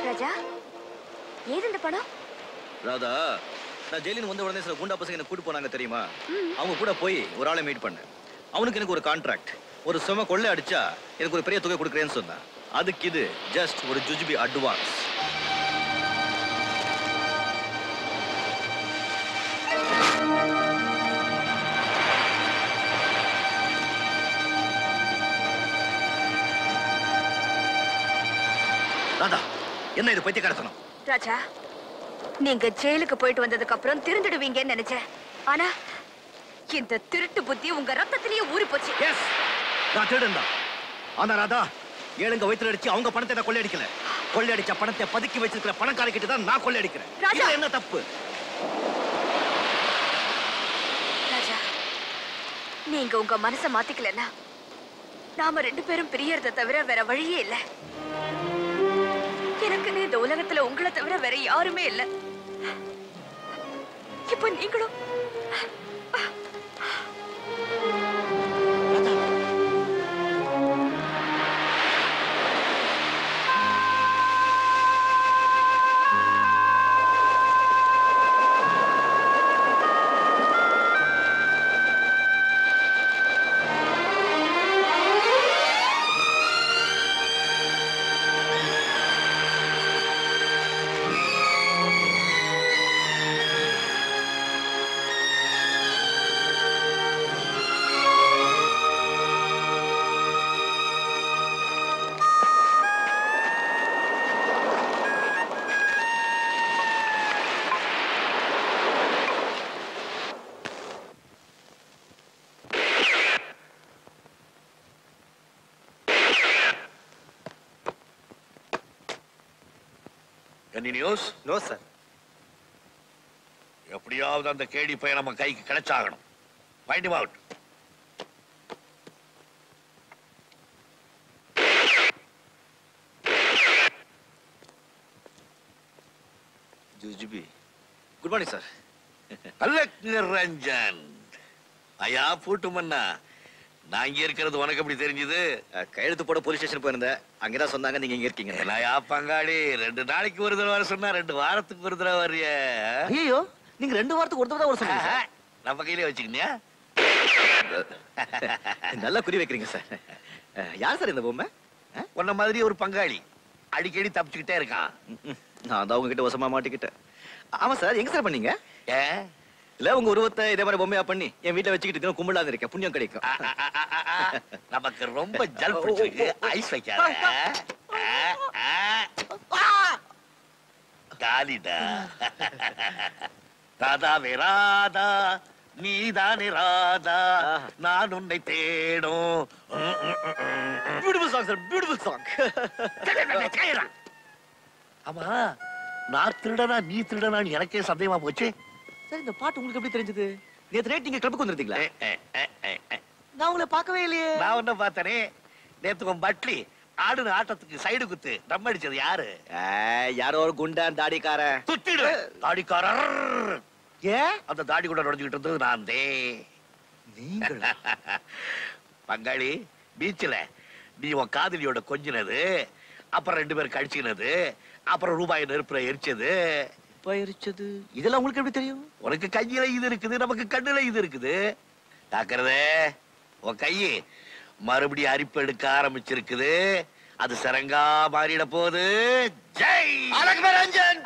ராஜா, ஏது இந்த படம்? ராதா, நான் ஜெயிலின் வந்த உடனே சில குண்டா பசங்க என்ன கூட்டு போனாங்க தெரியுமா? அவங்க கூட போய் ஒரு ஆளை மீட் பண்ணேன். அவனுக்கு எனக்கு ஒரு கான்ட்ராக்ட், ஒரு சும கொள்ளை அடிச்சா எனக்கு ஒரு பெரிய தொகை கொடுக்குறேன்னு சொன்னான். அதுக்கு இது ஜஸ்ட் ஒரு ஜுஜுபி அட்வான்ஸ். ராதா, என்ன இது பைத்தியக்காரத்தனம்? ராஜா, நீங்க ஜெயிலுக்கு போயிட்டு வந்ததுக்கு அப்புறம் திருந்துடுவீங்கன்னு நினைச்சேன். ஆனா இந்த திருட்டு புத்தி உங்க ரத்தத்திலேயே ஊறி போச்சு. எஸ், நான் திருடன் தான். ஆனா ராதா, ஏழுங்க வயித்துல அடிச்சு அவங்க பணத்தை நான் கொள்ளையடிக்கல. கொள்ளையடிச்ச பணத்தை பதுக்கி வச்சிருக்கிற பணக்கார கிட்ட தான் நான் கொள்ளையடிக்கிறேன். ராஜா, என்ன தப்பு? ராஜா, நீங்க உங்க மனசை மாத்திக்கலன்னா நாம 2 பேரும் பிரியறத தவிர வேற வழியே இல்ல. எனக்குன்னு இந்த உலகத்துல உங்களை தவிர வேற யாருமே இல்ல. இப்ப நீங்களும் Any news? No sir. எப்படியாவது அந்த கேடி பையன் நம்ம கைக்கு கிடைச்சாகணும். Find him out. ஜுஜுபி. Good morning sir. Alakh Niranjan. ஐயா பூட்டுமன்னா. நான் இங்க இருக்கிறது உனக்கு எப்படி தெரிஞ்சது? கையெழுத்து போட போலீஸ் ஸ்டேஷன் போயிருந்தேன். அங்கதான் சொன்னாங்க நீங்க இங்க இருக்கீங்க. ஐயா பங்காளி, 2 நாளைக்கு ஒரு தடவை வர சொன்னா 2 வாரத்துக்கு ஒரு தடவை வர்றிய. ஐயோ, நீங்க 2 வாரத்துக்கு ஒரு தடவை தான் வர சொன்னீங்க. நம்ம கையிலே வச்சுக்கினியா? நல்லா குறி வைக்கிறீங்க சார். யார் சார் இந்த பொம்மை? உன்ன மாதிரி ஒரு பங்காளி அடிக்கடி தப்பிச்சுக்கிட்டே இருக்கான். நான் தான் உங்ககிட்ட வசமா மாட்டிக்கிட்டேன். ஆமா சார், எங்க சார் பண்ணீங்க? இல்ல உங்க உருவத்தை இதே மாதிரி பொம்மையா பண்ணி என் வீட்டுல வச்சுக்கிட்டு கும்பிடலான்னு இருக்கேன். புண்ணியம் கிடைக்கும். நமக்கு ரொம்ப ஜல் பிடிச்சிருக்கு. ஐஸ் வைக்காத. காலிடா. ராதாவே ராதா, நீதானே ராதா, நான் உன்னை தேடும். Beautiful song sir, beautiful song. ஆமா, நான் திருடனா நீ திருடனான்னு எனக்கே சந்தேகமா போச்சு. சார், இந்த பாட்டு உங்களுக்கு எப்படி தெரிஞ்சது? நேத்து நைட் நீங்க கிளப்புக்கு வந்திருந்தீங்களா? நான் உங்களை பார்க்கவே இல்லையே. நான் ஒன்ன பார்த்தனே. நேத்து உன் பட்லி ஆடுன ஆட்டத்துக்கு சைடு குத்து டம் அடிச்சது யாரு? யாரோ ஒரு குண்டான் தாடிக்கார. துத்திடு தாடிக்காரர். ஏன் அந்த தாடி கூட நுழைஞ்சுக்கிட்டு இருந்தது நான் தே. நீங்கள் பங்காளி, பீச்சில் நீ உன் காதலியோட கொஞ்சினது, அப்புறம் 2 பேரும் கடிச்சினது, அப்புறம் ரூபாய் நெருப்புல எரிச்சது பயிரிச்சது, இதெல்லாம் உங்களுக்கு எப்படி தெரியும்? உனக்கு கையில இது இருக்குது, நமக்கு கண்ணுல இது இருக்குது. தாக்குறதே உன் கையை மறுபடியும் அரிப்பு எடுக்க ஆரம்பிச்சிருக்குது. அது சரங்கா மாறிட போகுது. ஜெய் அழகு ரஞ்சன்.